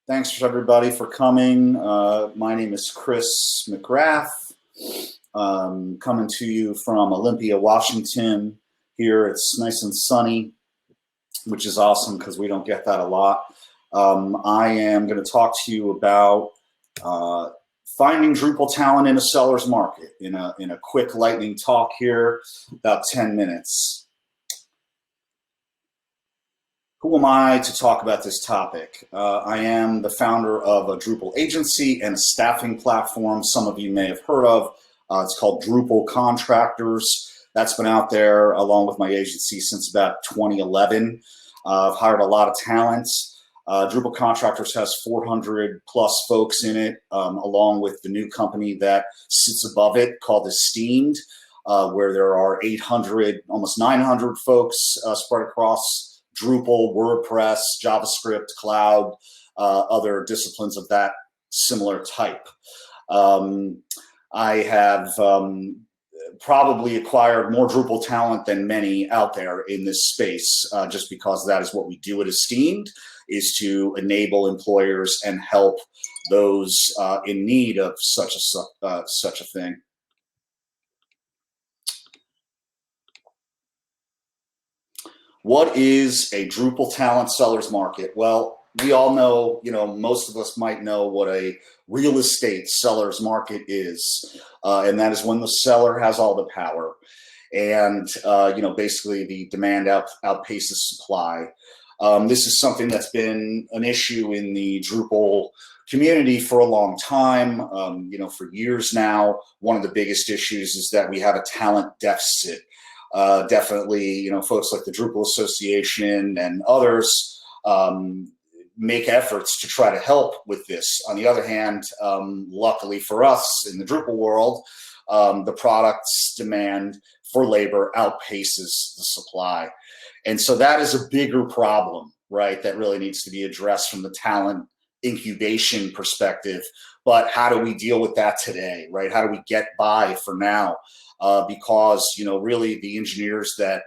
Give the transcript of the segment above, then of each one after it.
Thanks everybody for coming. My name is Chris McGrath. Coming to you from Olympia, Washington. Here it's nice and sunny, which is awesome because we don't get that a lot. I am going to talk to you about finding Drupal talent in a seller's market in a quick lightning talk here, about 10 minutes. Who am I to talk about this topic? I am the founder of a Drupal agency and a staffing platform some of you may have heard of. It's called Drupal Contractors. That's been out there along with my agency since about 2011. I've hired a lot of talent. Drupal Contractors has 400 plus folks in it, along with the new company that sits above it called Esteemed, where there are 800, almost 900 folks spread across Drupal, WordPress, JavaScript, Cloud, other disciplines of that similar type. I have probably acquired more Drupal talent than many out there in this space, just because that is what we do at Esteemed, is to enable employers and help those in need of such a thing. What is a Drupal talent seller's market? Well, we all know, most of us might know what a real estate seller's market is. And that is when the seller has all the power. And, basically the demand outpaces supply. This is something that's been an issue in the Drupal community for a long time, for years now. One of the biggest issues is that we have a talent deficit. Definitely, folks like the Drupal Association and others make efforts to try to help with this. On the other hand, luckily for us in the Drupal world, the product's demand for labor outpaces the supply. And so that is a bigger problem, right, that really needs to be addressed from the talent incubation perspective. But how do we deal with that today, right? How do we get by for now? Because, really the engineers that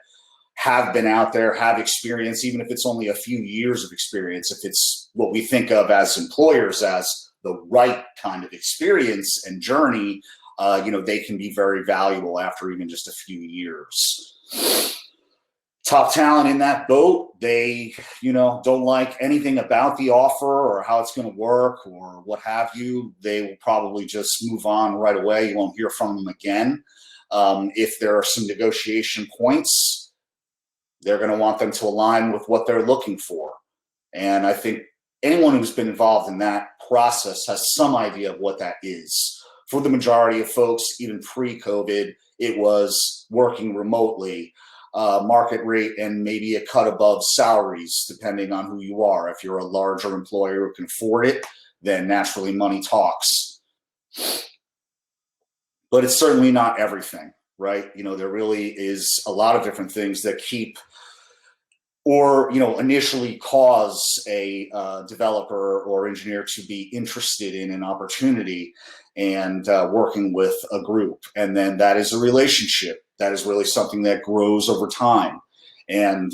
have been out there have experience, even if it's only a few years of experience, if it's what we think of as employers as the right kind of experience and journey, they can be very valuable after even just a few years. Top talent in that boat, they, don't like anything about the offer or how it's going to work or what have you. They will probably just move on right away. You won't hear from them again. If there are some negotiation points, they're going to want them to align with what they're looking for. And I think anyone who's been involved in that process has some idea of what that is. For the majority of folks, even pre-COVID, it was working remotely, market rate, and maybe a cut above salaries, depending on who you are. If you're a larger employer who can afford it, then naturally money talks. But it's certainly not everything, right? There really is a lot of different things that keep or, initially cause a developer or engineer to be interested in an opportunity and working with a group. And then that is a relationship. That is really something that grows over time. And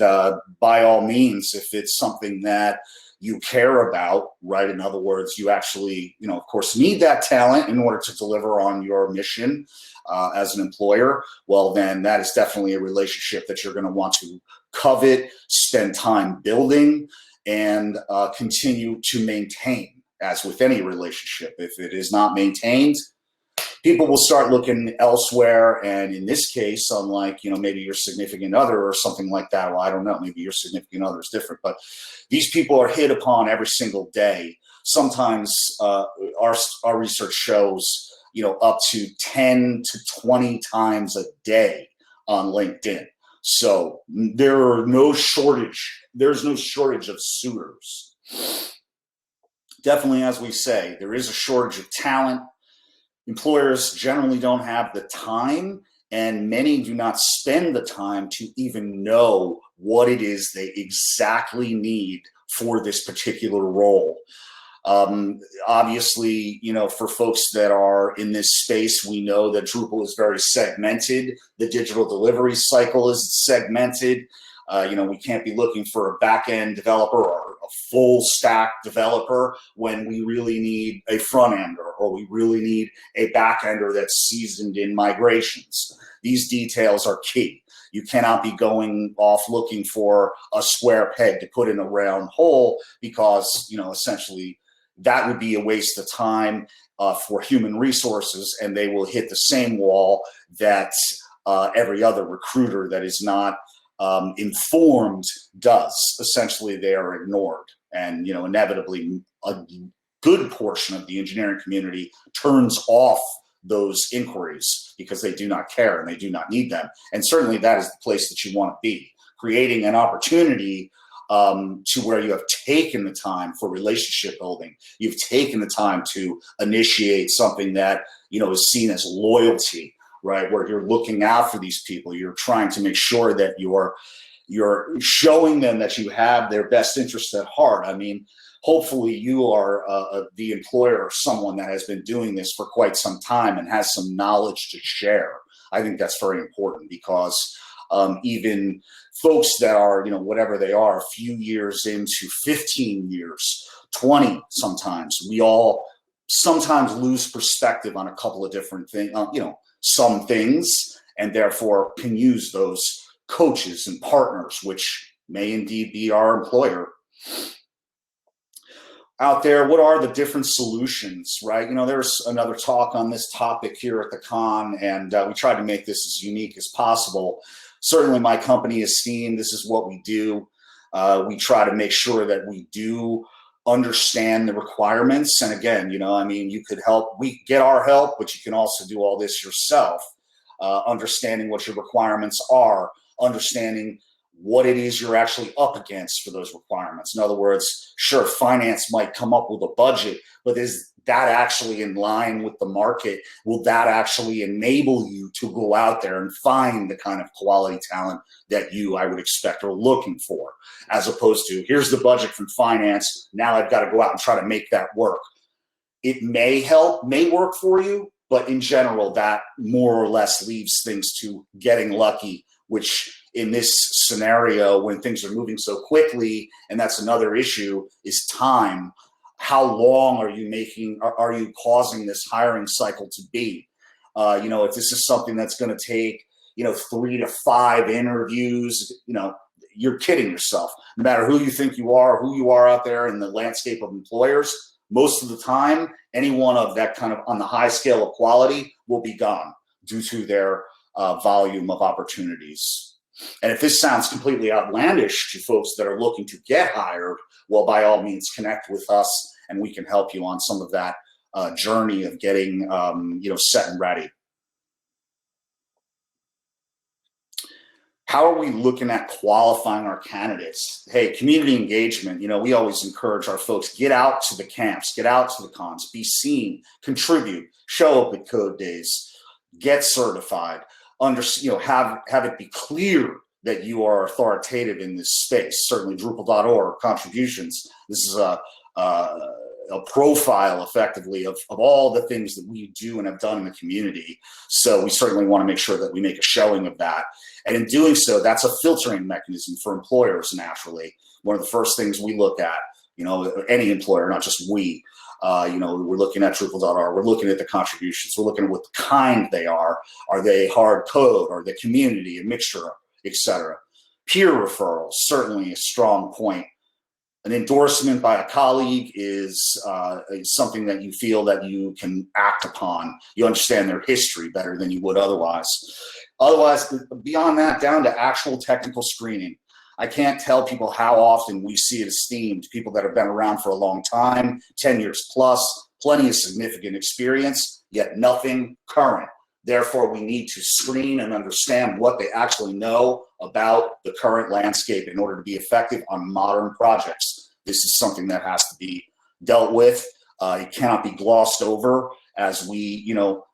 by all means, if it's something that you care about, right? In other words, you actually, of course, need that talent in order to deliver on your mission as an employer. Well, then that is definitely a relationship that you're going to want to covet, spend time building, and continue to maintain, as with any relationship. If it is not maintained, people will start looking elsewhere. And in this case, unlike, maybe your significant other or something like that, well, I don't know, maybe your significant other is different, but these people are hit upon every single day. Sometimes our research shows, up to 10 to 20 times a day on LinkedIn. So there's no shortage of suitors. Definitely, as we say, there is a shortage of talent. Employers generally don't have the time, and many do not spend the time to even know what it is they exactly need for this particular role. Obviously, for folks that are in this space, we know that Drupal is very segmented. The digital delivery cycle is segmented. We can't be looking for a back-end developer or a full stack developer when we really need a front ender, or we really need a back ender that's seasoned in migrations. These details are key. You cannot be going off looking for a square peg to put in a round hole, because, essentially that would be a waste of time for human resources, and they will hit the same wall that every other recruiter that is not informed does. Essentially, they are ignored, and inevitably a good portion of the engineering community turns off those inquiries because they do not care and they do not need them. And certainly that is the place that you want to be, creating an opportunity to where you have taken the time for relationship building. You've taken the time to initiate something that is seen as loyalty, right? Where you're looking out for these people. You're trying to make sure that you're showing them that you have their best interest at heart. I mean, hopefully you are the employer or someone that has been doing this for quite some time and has some knowledge to share. I think that's very important, because even folks that are, whatever they are, a few years into 15 years, 20 sometimes, we all sometimes lose perspective on a couple of different things, some things, and therefore can use those coaches and partners, which may indeed be our employer. Out there, what are the different solutions, right? There's another talk on this topic here at the con, and we tried to make this as unique as possible. Certainly my company is Steam. This is what we do. We try to make sure that we do understand the requirements. And again, you could help, we get our help, but you can also do all this yourself, understanding what your requirements are, understanding what it is you're actually up against for those requirements. In other words, sure, finance might come up with a budget, but is that actually in line with the market? Will that actually enable you to go out there and find the kind of quality talent that I would expect, are looking for, as opposed to, here's the budget from finance, now I've got to go out and try to make that work. It may help, may work for you, but in general, that more or less leaves things to getting lucky, which in this scenario, when things are moving so quickly, and that's another issue, is time. How long are you causing this hiring cycle to be? If this is something that's going to take, 3 to 5 interviews, you're kidding yourself. No matter who you think you are, who you are out there in the landscape of employers, most of the time, anyone of that kind of on the high scale of quality will be gone due to their volume of opportunities. And if this sounds completely outlandish to folks that are looking to get hired, well, by all means, connect with us, and we can help you on some of that journey of getting, set and ready. How are we looking at qualifying our candidates? Hey, community engagement, we always encourage our folks, get out to the camps, get out to the cons, be seen, contribute, show up at code days, get certified, have it be clear that you are authoritative in this space. Certainly Drupal.org, contributions. This is a profile effectively of all the things that we do and have done in the community. So we certainly want to make sure that we make a showing of that. And in doing so, that's a filtering mechanism for employers naturally. One of the first things we look at, any employer, not just we, we're looking at Drupal.org, we're looking at the contributions, we're looking at what kind they are. Are they hard code? Are they community, a mixture, etc.? Peer referrals, certainly a strong point. An endorsement by a colleague is something that you feel that you can act upon. You understand their history better than you would otherwise. Otherwise, beyond that, down to actual technical screening. I can't tell people how often we see it esteemed, people that have been around for a long time, 10 years plus, plenty of significant experience, yet nothing current. Therefore, we need to screen and understand what they actually know about the current landscape in order to be effective on modern projects. This is something that has to be dealt with. It cannot be glossed over, as we,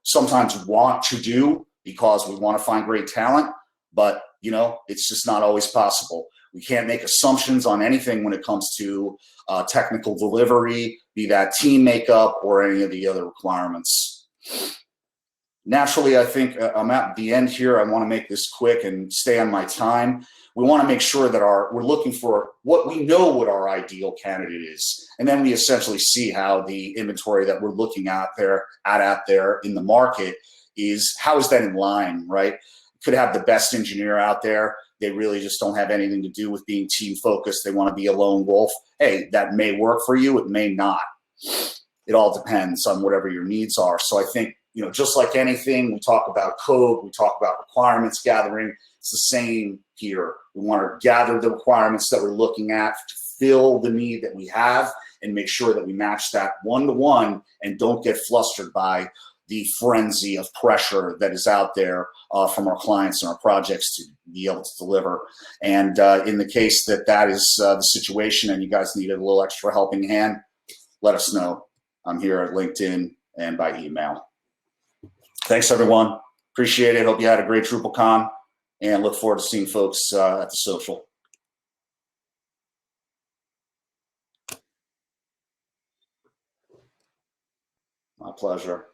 sometimes want to do because we want to find great talent, but it's just not always possible. We can't make assumptions on anything when it comes to technical delivery, be that team makeup or any of the other requirements. Naturally, I think I'm at the end here. I want to make this quick and stay on my time. We want to make sure that we're looking for what we know what our ideal candidate is. And then we essentially see how the inventory that we're looking at there in the market is, how is that in line, right? Could have the best engineer out there. They really just don't have anything to do with being team focused. They want to be a lone wolf. Hey, that may work for you. It may not. It all depends on whatever your needs are. So I think, just like anything, we talk about code, we talk about requirements gathering. It's the same here. We want to gather the requirements that we're looking at to fill the need that we have and make sure that we match that one-to-one and don't get flustered by the frenzy of pressure that is out there from our clients and our projects to be able to deliver. And in the case that is the situation and you guys needed a little extra helping hand, let us know. I'm here at LinkedIn and by email. Thanks, everyone. Appreciate it. Hope you had a great DrupalCon and look forward to seeing folks at the social. My pleasure.